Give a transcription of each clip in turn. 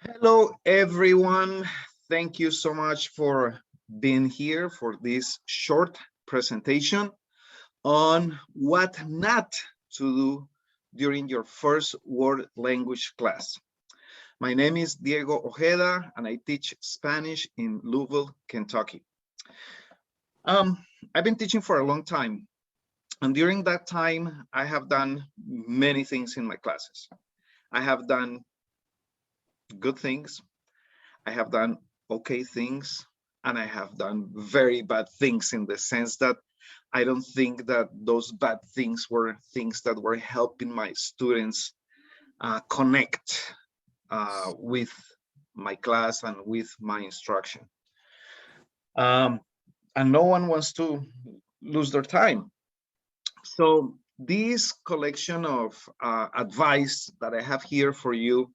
Hello, everyone. Thank you so much for being here for this short presentation on what not to do during your first world language class. My name is Diego Ojeda, and I teach Spanish in Louisville, Kentucky. I've been teaching for a long time, and during that time, I have done many things in my classes. I have done good things, I have done okay things, and I have done very bad things in the sense that I don't think that those bad things were things that were helping my students connect with my class and with my instruction. Um, and no one wants to lose their time. So this collection of advice that I have here for you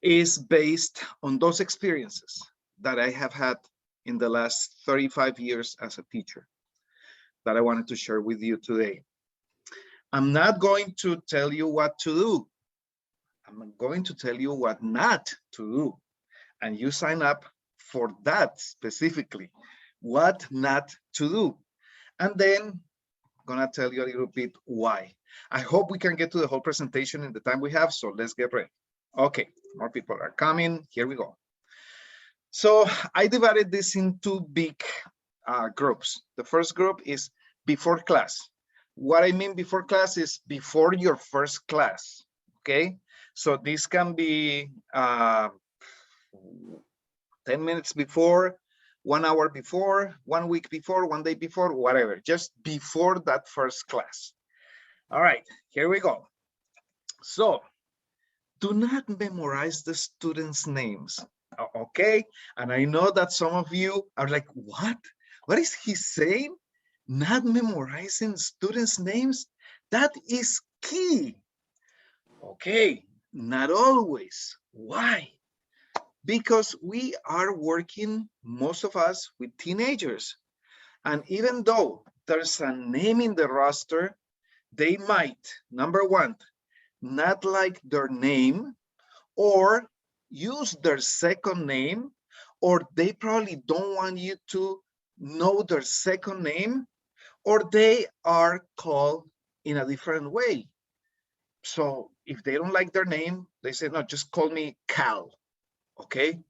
is based on those experiences that I have had in the last 35 years as a teacher that I wanted to share with you today. I'm not going to tell you what to do. I'm going to tell you what not to do. And you sign up for that specifically, what not to do. And then I'm gonna tell you a little bit why. I hope we can get to the whole presentation in the time we have, so let's get ready. Okay, more people are coming. Here we go. So I divided this into big groups. The first group is before class. What I mean before class is before your first class, okay? So this can be 10 minutes before, 1 hour before, 1 week before, 1 day before, whatever, just before that first class. All right, here we go. So do not memorize the students' names, okay? And I know that some of you are like, what? What is he saying? Not memorizing students' names? That is key. Okay, not always. Why? Because we are working, most of us, with teenagers. And even though there's a name in the roster, they might, number one, not like their name, or use their second name, or they probably don't want you to know their second name, or they are called in a different way. So if they don't like their name, they say, no, just call me Cal, okay?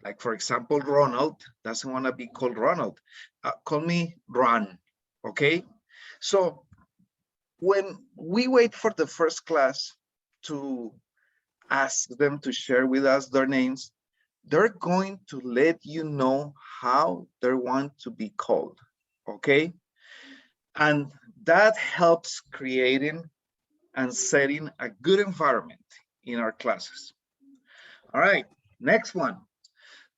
Like, for example, Ronald doesn't want to be called Ronald. Call me Ron, okay? So when we wait for the first class to ask them to share with us their names, they're going to let you know how they want to be called, okay? And that helps creating and setting a good environment in our classes. All right, next one.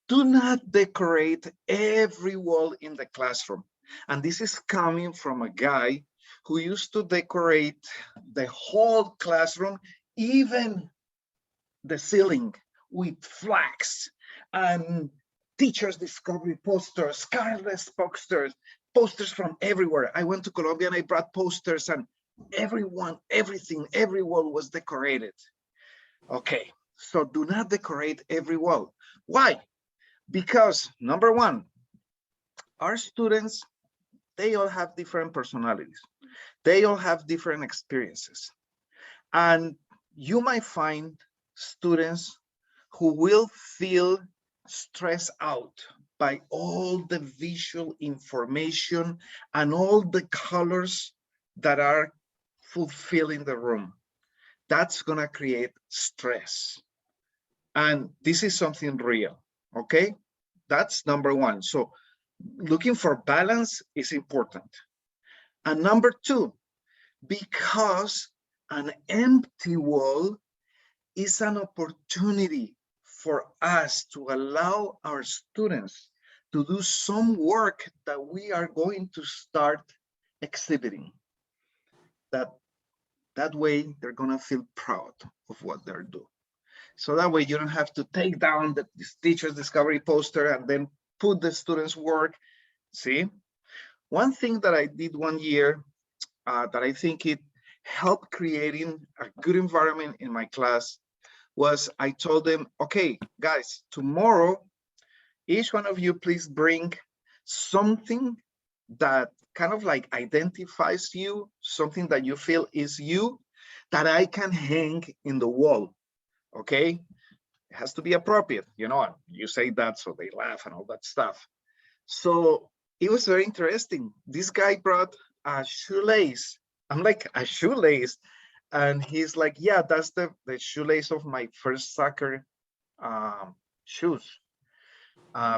Do not decorate every wall in the classroom. And this is coming from a guy who used to decorate the whole classroom, even the ceiling, with flags and teachers discovery posters, careless posters, posters from everywhere. I went to Colombia and I brought posters, and everyone, everything, every wall was decorated. Okay, so do not decorate every wall. Why? Because number one, our students, they all have different personalities. They all have different experiences. And you might find students who will feel stressed out by all the visual information and all the colors that are fulfilling the room. That's gonna create stress. And this is something real, okay? That's number one. So looking for balance is important. And number two, because an empty wall is an opportunity for us to allow our students to do some work that we are going to start exhibiting. That way they're gonna feel proud of what they're doing. So that way you don't have to take down the teacher's discovery poster and then put the students' work. See, one thing that I did one year that I think it helped creating a good environment in my class was I told them, okay, guys, tomorrow, each one of you please bring something that kind of like identifies you, something that you feel is you, that I can hang in the wall, okay? It has to be appropriate, you know, you say that so they laugh and all that stuff. So it was very interesting. This guy brought a shoelace. I'm like, a shoelace? And he's like, yeah, that's the shoelace of my first soccer shoes.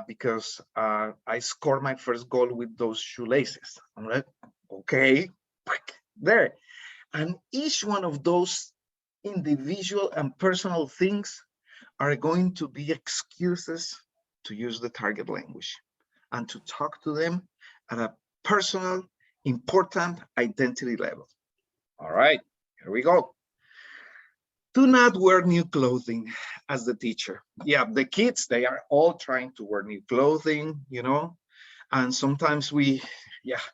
Because I scored my first goal with those shoelaces. I'm like, okay, there. And each one of those individual and personal things are going to be excuses to use the target language and to talk to them at a personal, important identity level. All right, here we go. Do not wear new clothing as the teacher. Yeah, the kids, they are all trying to wear new clothing, you know, and sometimes we, yeah,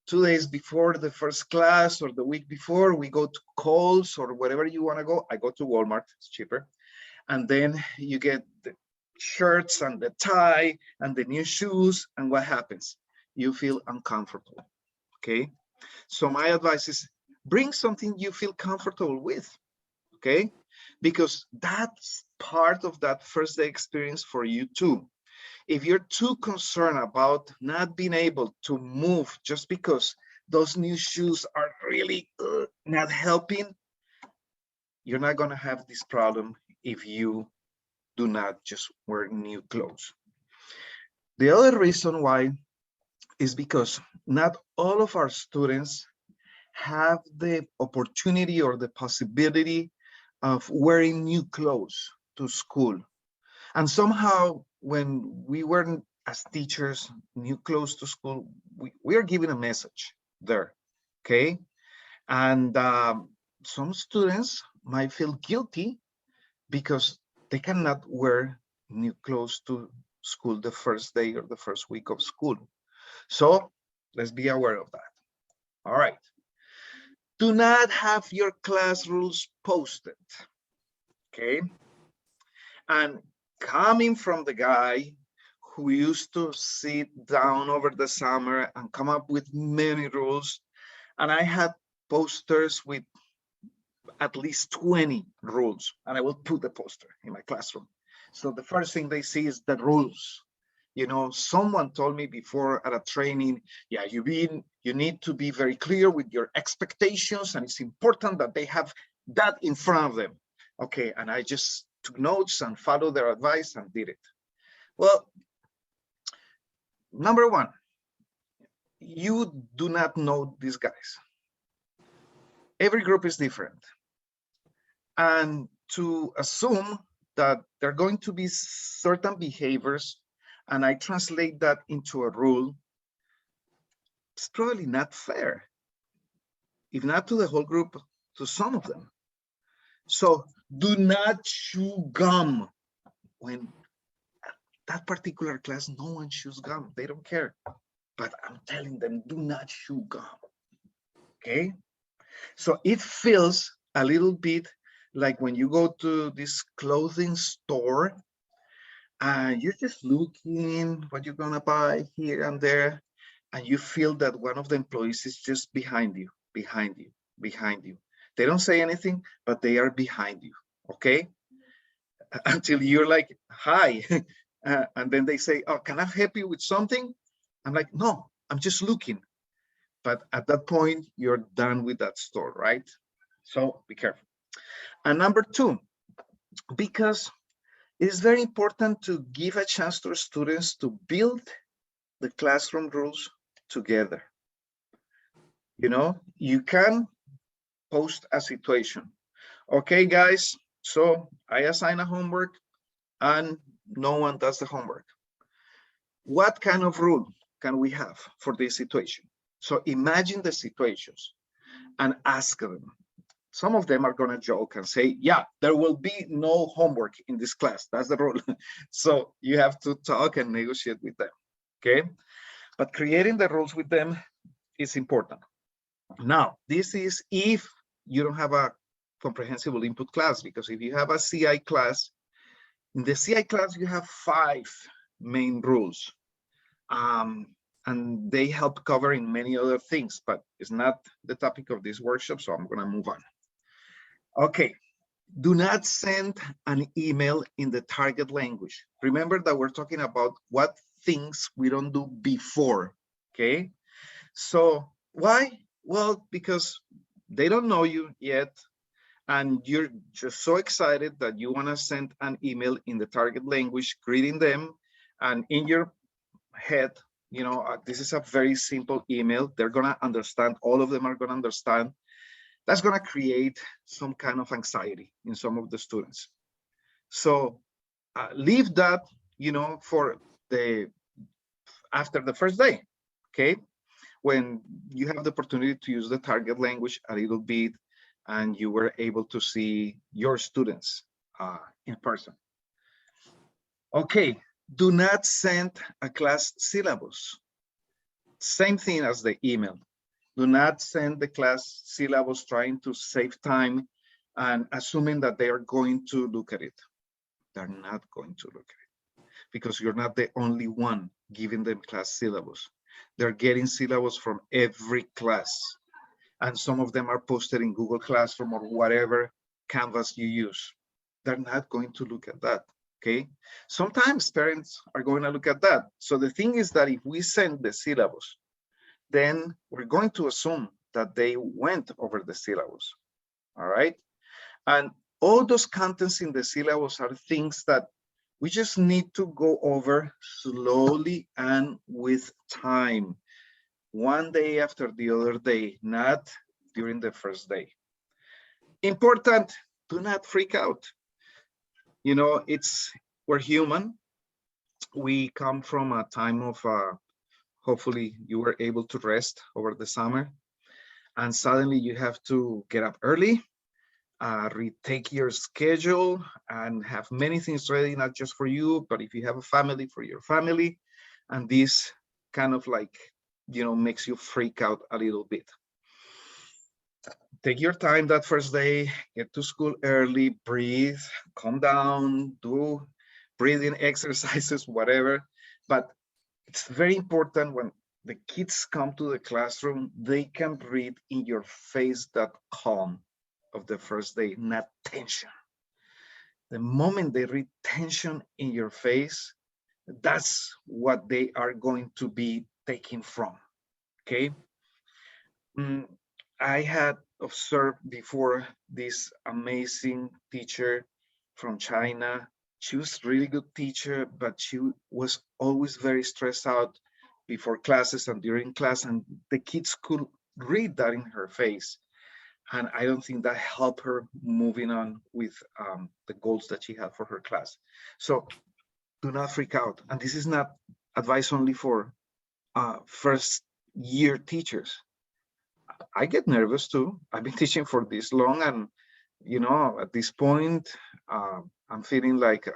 2 days before the first class or the week before, we go to Kohl's or wherever you want to go. I go to Walmart, it's cheaper. And then you get the shirts and the tie and the new shoes, and what happens? You feel uncomfortable, okay? So my advice is bring something you feel comfortable with, okay? Because that's part of that first day experience for you too. If you're too concerned about not being able to move just because those new shoes are really not helping, you're not going to have this problem if you do not just wear new clothes. The other reason why is because not all of our students have the opportunity or the possibility of wearing new clothes to school. And somehow when we wear as teachers new clothes to school, we are giving a message there, okay? And some students might feel guilty because they cannot wear new clothes to school the first day or the first week of school. So let's be aware of that. All right. Do not have your class rules posted, okay? And coming from the guy who used to sit down over the summer and come up with many rules, and I had posters with at least 20 rules, and I will put the poster in my classroom. So the first thing they see is the rules. You know, someone told me before at a training, yeah, you need to be very clear with your expectations, and it's important that they have that in front of them. Okay, and I just took notes and followed their advice and did it. Well, number one, you do not know these guys. Every group is different. And to assume that there are going to be certain behaviors and I translate that into a rule, it's probably not fair. If not to the whole group, to some of them. So do not chew gum. When at that particular class, no one chews gum. They don't care. But I'm telling them, do not chew gum. Okay? So it feels a little bit like when you go to this clothing store and you're just looking what you're gonna buy here and there, and you feel that one of the employees is just behind you, behind you, behind you. They don't say anything, but they are behind you, okay? Until you're like, hi. And then they say, oh, can I help you with something? I'm like, no, I'm just looking. But at that point, you're done with that store, right? So be careful. And number two, because it is very important to give a chance to students to build the classroom rules together. You know, you can post a situation. Okay, guys, so I assign a homework and no one does the homework. What kind of rule can we have for this situation? So imagine the situations and ask them. Some of them are going to joke and say, yeah, there will be no homework in this class. That's the rule. So you have to talk and negotiate with them, okay? But creating the rules with them is important. Now, this is if you don't have a comprehensible input class, because if you have a CI class, in the CI class, you have 5 main rules. And they help covering many other things, but it's not the topic of this workshop, so I'm gonna move on. Okay, do not send an email in the target language. Remember that we're talking about what things we don't do before, okay? So why? Well, because they don't know you yet, and you're just so excited that you wanna send an email in the target language, greeting them, and in your head, you know, this is a very simple email. They're gonna understand, all of them are gonna understand. That's gonna create some kind of anxiety in some of the students. So leave that, you know, for the after the first day, okay? When you have the opportunity to use the target language a little bit and you were able to see your students in person. Okay, do not send a class syllabus. Same thing as the email. Do not send the class syllabus trying to save time and assuming that they are going to look at it. They're not going to look at it because you're not the only one giving them class syllabus. They're getting syllabus from every class, and some of them are posted in Google Classroom or whatever canvas you use. They're not going to look at that, okay? Sometimes parents are going to look at that. So the thing is that if we send the syllabus, then we're going to assume that they went over the syllabus, all right? And all those contents in the syllabus are things that we just need to go over slowly and with time, one day after the other day, not during the first day. Important, do not freak out. You know, we're human. We come from a time of, hopefully you were able to rest over the summer, and suddenly you have to get up early, retake your schedule, and have many things ready, not just for you, but if you have a family, for your family. And this kind of like, you know, makes you freak out a little bit. Take your time that first day, get to school early, breathe, calm down, do breathing exercises, whatever. But it's very important when the kids come to the classroom, they can breathe in your face that calm of the first day, not tension. The moment they read tension in your face, that's what they are going to be taking from, okay? I had observed before this amazing teacher from China. She was a really good teacher, but she was always very stressed out before classes and during class, and the kids could read that in her face. And I don't think that helped her moving on with the goals that she had for her class. So do not freak out. And this is not advice only for first year teachers. I get nervous too. I've been teaching for this long, and you know, at this point, I'm feeling like,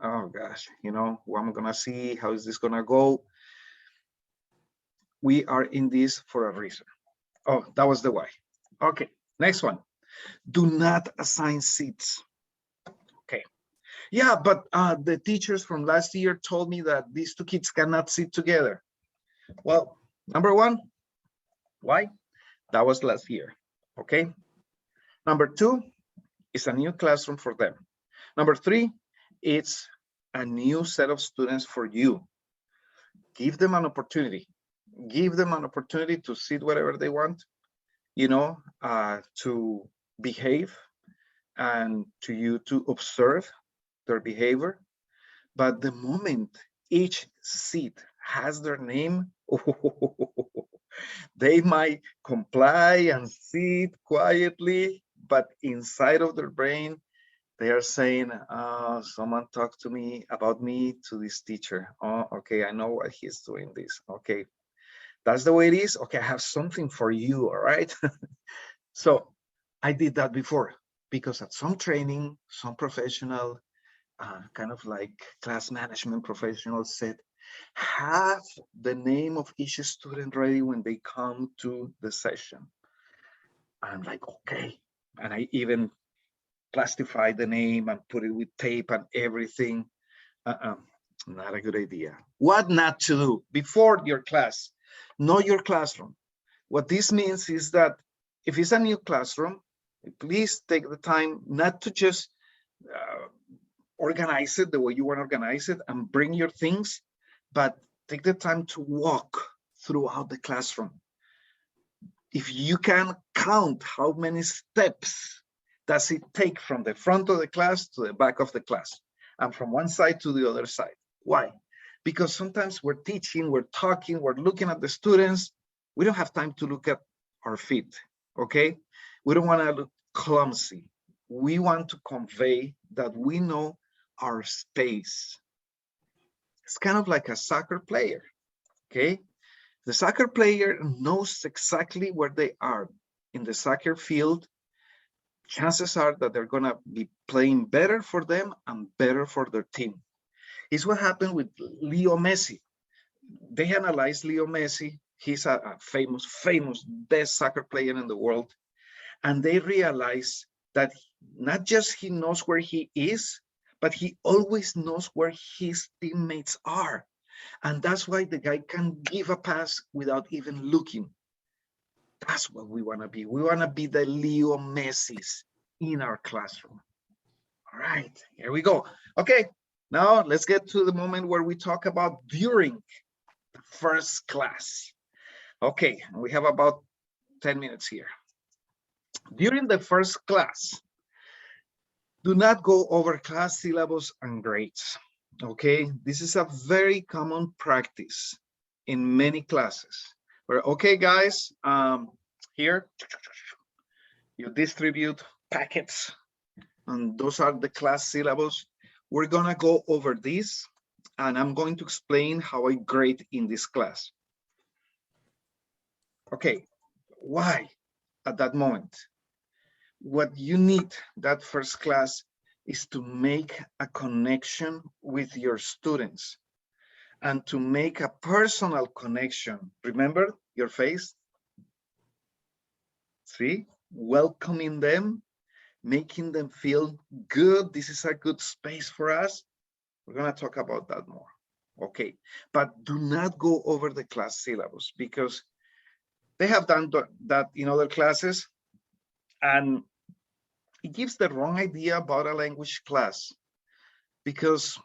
oh gosh, you know, what I'm gonna see, how is this gonna go? We are in this for a reason. Oh, that was the why. Okay, next one. Do not assign seats. Okay. Yeah, but the teachers from last year told me that these two kids cannot sit together. Well, number one, why? That was last year, okay? Number two, it's a new classroom for them. Number three, it's a new set of students for you. Give them an opportunity. Give them an opportunity to sit wherever they want, you know, to behave and to you to observe their behavior. But the moment each seat has their name, they might comply and sit quietly, but inside of their brain, they are saying, someone talked to me about me to this teacher. Oh, okay, I know why he's doing this. Okay, that's the way it is. Okay, I have something for you, all right? So I did that before because at some training, some professional, kind of like class management professionals said, have the name of each student ready when they come to the session. I'm like, okay, And I even plastify the name and put it with tape and everything. Not a good idea. What not to do before your class? Know your classroom. What this means is that if it's a new classroom, please take the time not to just organize it the way you want to organize it and bring your things, but take the time to walk throughout the classroom. If you can count how many steps does it take from the front of the class to the back of the class and from one side to the other side. Why? Because sometimes we're teaching, we're talking, we're looking at the students. We don't have time to look at our feet, okay? We don't want to look clumsy. We want to convey that we know our space. It's kind of like a soccer player, okay? The soccer player knows exactly where they are in the soccer field. Chances are that they're gonna be playing better for them and better for their team. It's what happened with Leo Messi. They analyzed Leo Messi. He's a famous, best soccer player in the world. And they realized that not just he knows where he is, but he always knows where his teammates are. And that's why the guy can give a pass without even looking. That's what we want to be. We want to be the Leo Messis in our classroom. All right, here we go. Okay, now let's get to the moment where we talk about during the first class. Okay, we have about 10 minutes here. During the first class, do not go over class syllabus and grades. Okay, this is a very common practice in many classes where, okay, guys, here you distribute packets and those are the class syllabus. We're gonna go over this and I'm going to explain how I grade in this class. Okay, why at that moment? What you need that first class is to make a connection with your students and to make a personal connection. Remember your face? See, welcoming them, making them feel good. This is a good space for us. We're gonna talk about that more. Okay, but do not go over the class syllabus because they have done that in other classes and it gives the wrong idea about a language class because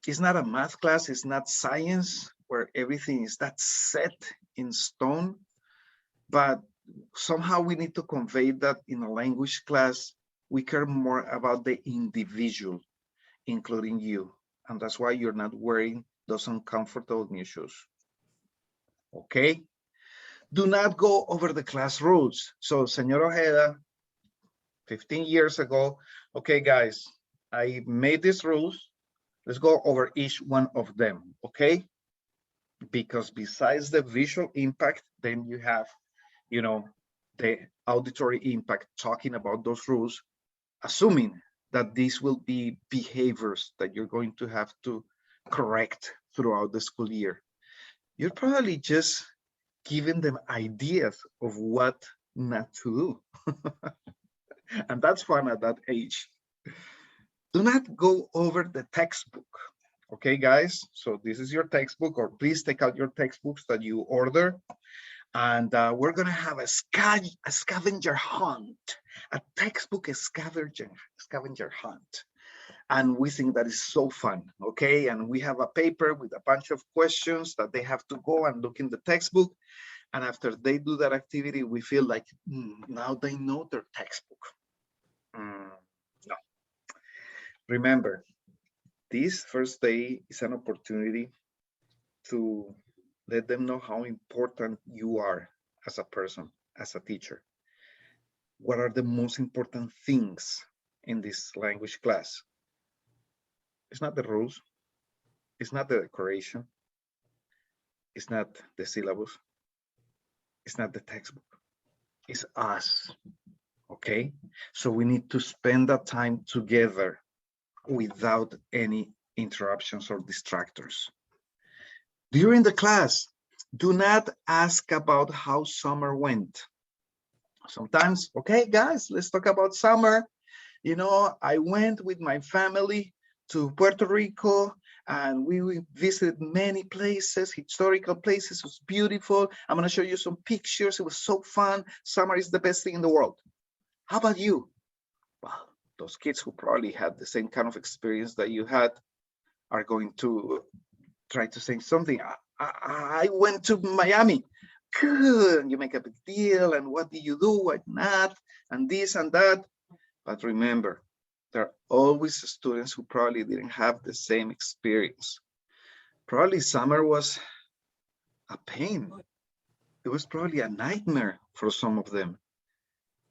it's not a math class, it's not science where everything is that set in stone, but somehow we need to convey that in a language class, we care more about the individual, including you. And that's why you're not wearing those uncomfortable new shoes. Okay? Do not go over the class rules. So, Senor Ojeda, 15 years ago, okay, guys, I made these rules. Let's go over each one of them, okay? Because besides the visual impact, then you have, you know, the auditory impact talking about those rules, assuming that these will be behaviors that you're going to have to correct throughout the school year. You're probably just giving them ideas of what not to do. And that's fun at that age. Do not go over the textbook. Okay, guys, so this is your textbook, or please take out your textbooks that you order. And we're gonna have a scavenger hunt, a textbook scavenger hunt. And we think that is so fun, okay? And we have a paper with a bunch of questions that they have to go and look in the textbook. And after they do that activity, we feel like, now they know their textbook. No. Remember, this first day is an opportunity to let them know how important you are as a person, as a teacher. What are the most important things in this language class? It's not the rules, it's not the decoration, it's not the syllabus, it's not the textbook, it's us, okay? So we need to spend that time together without any interruptions or distractors. During the class, do not ask about how summer went. Sometimes, okay, guys, let's talk about summer. You know, I went with my family to Puerto Rico and we visited many places, historical places. It was beautiful. I'm going to show you some pictures. It was so fun. Summer is the best thing in the world. How about you? Well, those kids who probably had the same kind of experience that you had are going to try to say something. I went to Miami. Good. You make a big deal. And what did you do? What not? And this and that. But remember, there are always students who probably didn't have the same experience. Probably summer was a pain. It was probably a nightmare for some of them,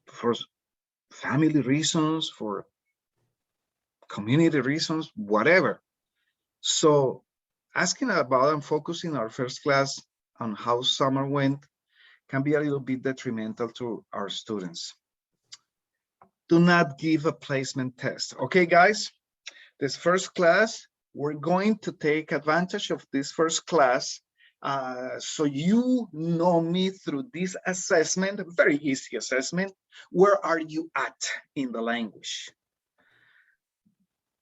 for family reasons, for community reasons, whatever. So asking about and focusing our first class on how summer went can be a little bit detrimental to our students. Do not give a placement test. Okay, guys, this first class, we're going to take advantage of this first class so you know me through this assessment, a very easy assessment. Where are you at in the language?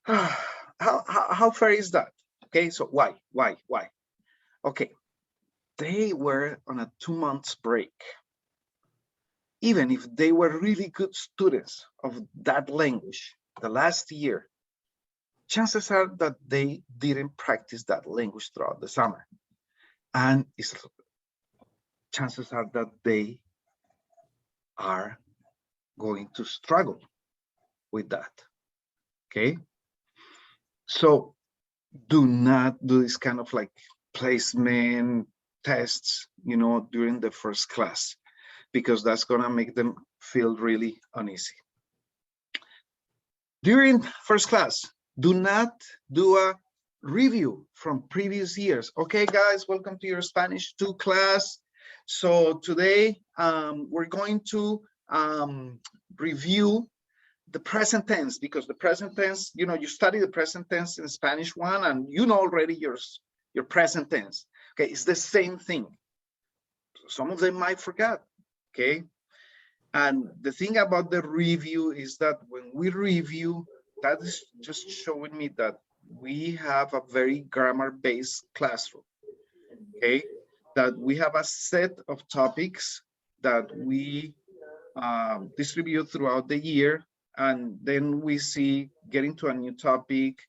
How fair is that? Okay, so why? Okay, they were on a 2 months break. Even if they were really good students of that language the last year, chances are that they didn't practice that language throughout the summer. And chances are that they are going to struggle with that, okay? So do not do this kind of like placement tests, you know, during the first class, because that's gonna make them feel really uneasy. During first class, do not do a review from previous years. Okay, guys, welcome to your Spanish 2 class. So today we're going to review the present tense, because the present tense, you know, you study the present tense in Spanish 1 and you know already your present tense. Okay, it's the same thing. Some of them might forget, okay? And the thing about the review is that when we review, that is just showing me that we have a very grammar-based classroom, okay? That we have a set of topics that we distribute throughout the year, and then we see getting to a new topic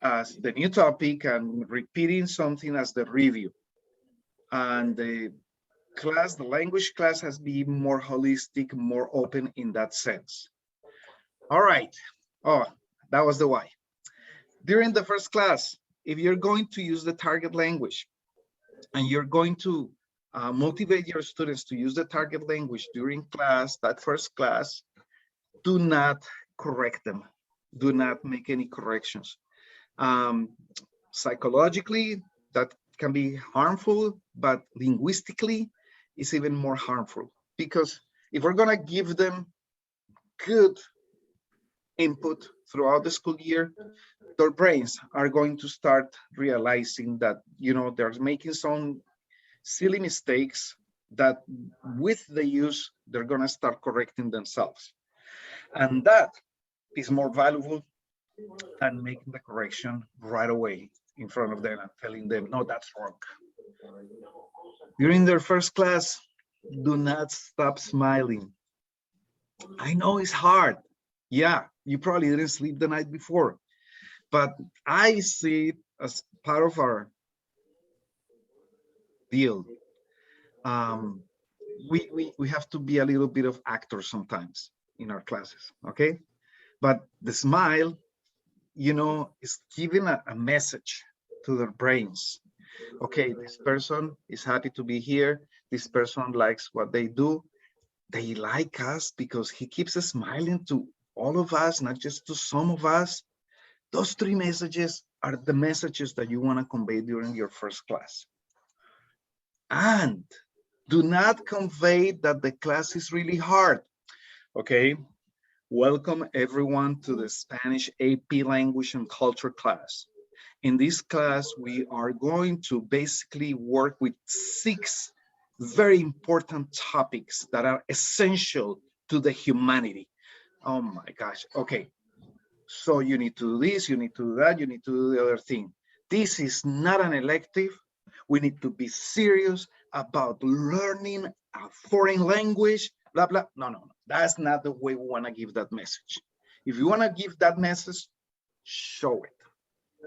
as the new topic and repeating something as the review. And the class, the language class, has been more holistic, more open in that sense. All right. Oh, that was the why. During the first class, if you're going to use the target language and you're going to motivate your students to use the target language during class, that first class, do not correct them. Do not make any corrections. Psychologically, that can be harmful, but linguistically, it's even more harmful, because if we're gonna give them good input throughout the school year, their brains are going to start realizing that, you know, they're making some silly mistakes that with the use, they're gonna start correcting themselves. And that is more valuable than making the correction right away in front of them and telling them, no, that's wrong. During their first class, do not stop smiling. I know it's hard. Yeah, you probably didn't sleep the night before, but I see it as part of our deal. We have to be a little bit of actors sometimes in our classes, okay? But the smile, you know, is giving a message to their brains. Okay, this person is happy to be here. This person likes what they do. They like us because he keeps smiling to all of us, not just to some of us. Those 3 messages are the messages that you want to convey during your first class. And do not convey that the class is really hard. Okay, welcome everyone to the Spanish AP Language and Culture class. In this class, we are going to basically work with 6 very important topics that are essential to the humanity. Oh my gosh. Okay. So you need to do this, you need to do that, you need to do the other thing. This is not an elective. We need to be serious about learning a foreign language, blah, blah. No, no, no. That's not the way we want to give that message. If you want to give that message, show it.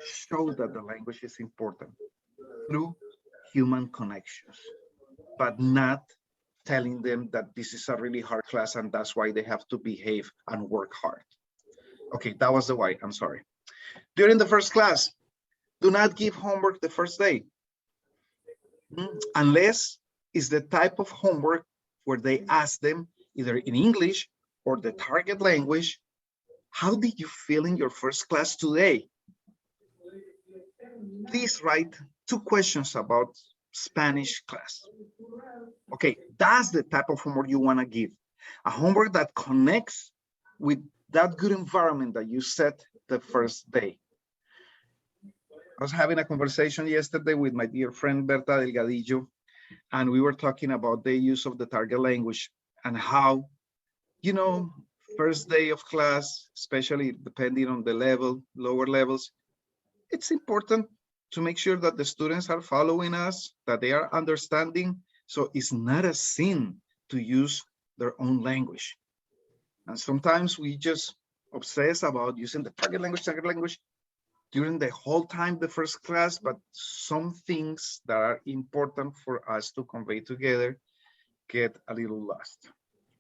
Show that the language is important through human connections, but not telling them that this is a really hard class and that's why they have to behave and work hard. Okay, that was the why. I'm sorry. During the first class, do not give homework the first day. Unless it's the type of homework where they ask them either in English or the target language, how did you feel in your first class today? Please write 2 questions about Spanish class. Okay, that's the type of homework you want to give. A homework that connects with that good environment that you set the first day. I was having a conversation yesterday with my dear friend Berta Delgadillo, and we were talking about the use of the target language and how, you know, first day of class, especially depending on the level, lower levels, it's important to make sure that the students are following us, that they are understanding. So it's not a sin to use their own language. And sometimes we just obsess about using the target language during the whole time, the first class, but some things that are important for us to convey together get a little lost.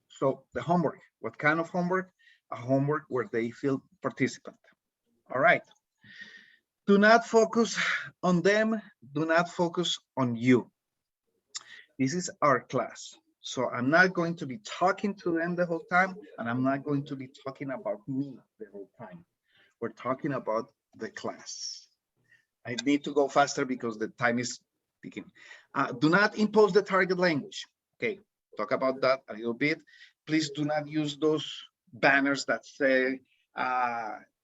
So the homework, what kind of homework? A homework where they feel participant. All right. Do not focus on them. Do not focus on you. This is our class. So I'm not going to be talking to them the whole time, and I'm not going to be talking about me the whole time. We're talking about the class. I need to go faster because the time is ticking. Do not impose the target language. Okay, talk about that a little bit. Please do not use those banners that say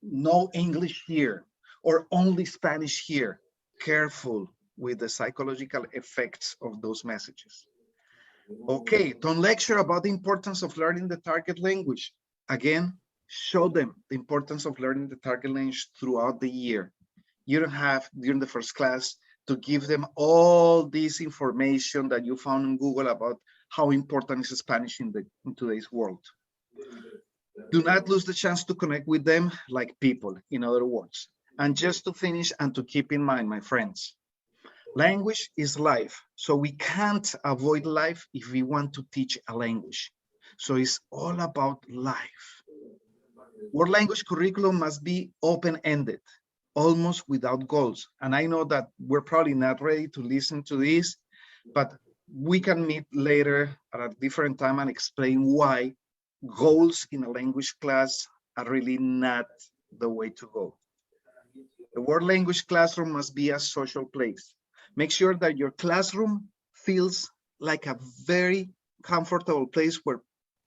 no English here or only Spanish here. Careful with the psychological effects of those messages. Okay, don't lecture about the importance of learning the target language. Again, show them the importance of learning the target language throughout the year. You don't have, during the first class, to give them all this information that you found in Google about how important is Spanish in today's world. Do not lose the chance to connect with them like people, in other words. And just to finish and to keep in mind, my friends, language is life. So we can't avoid life if we want to teach a language. So it's all about life. World language curriculum must be open-ended, almost without goals. And I know that we're probably not ready to listen to this, but we can meet later at a different time and explain why goals in a language class are really not the way to go. The world language classroom must be a social place. Make sure that your classroom feels like a very comfortable place where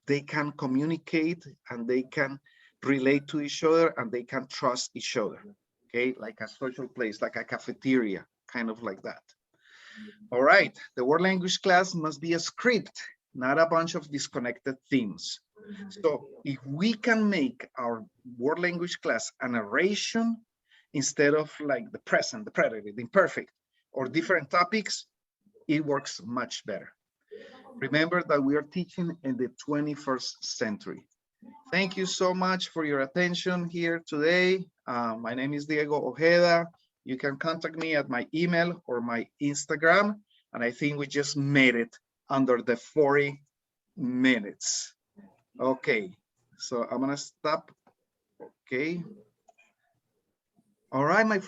they can communicate and they can relate to each other and they can trust each other. Okay, like a social place, like a cafeteria, kind of like that. All right, the world language class must be a script, not a bunch of disconnected themes. So if we can make our world language class a narration instead of like the present, the predative, the imperfect, or different topics, it works much better. Remember that we are teaching in the 21st century. Thank you so much for your attention here today. My name is Diego Ojeda. You can contact me at my email or my Instagram. And I think we just made it under the 40 minutes. Okay, so I'm gonna stop. Okay. All right, my friend.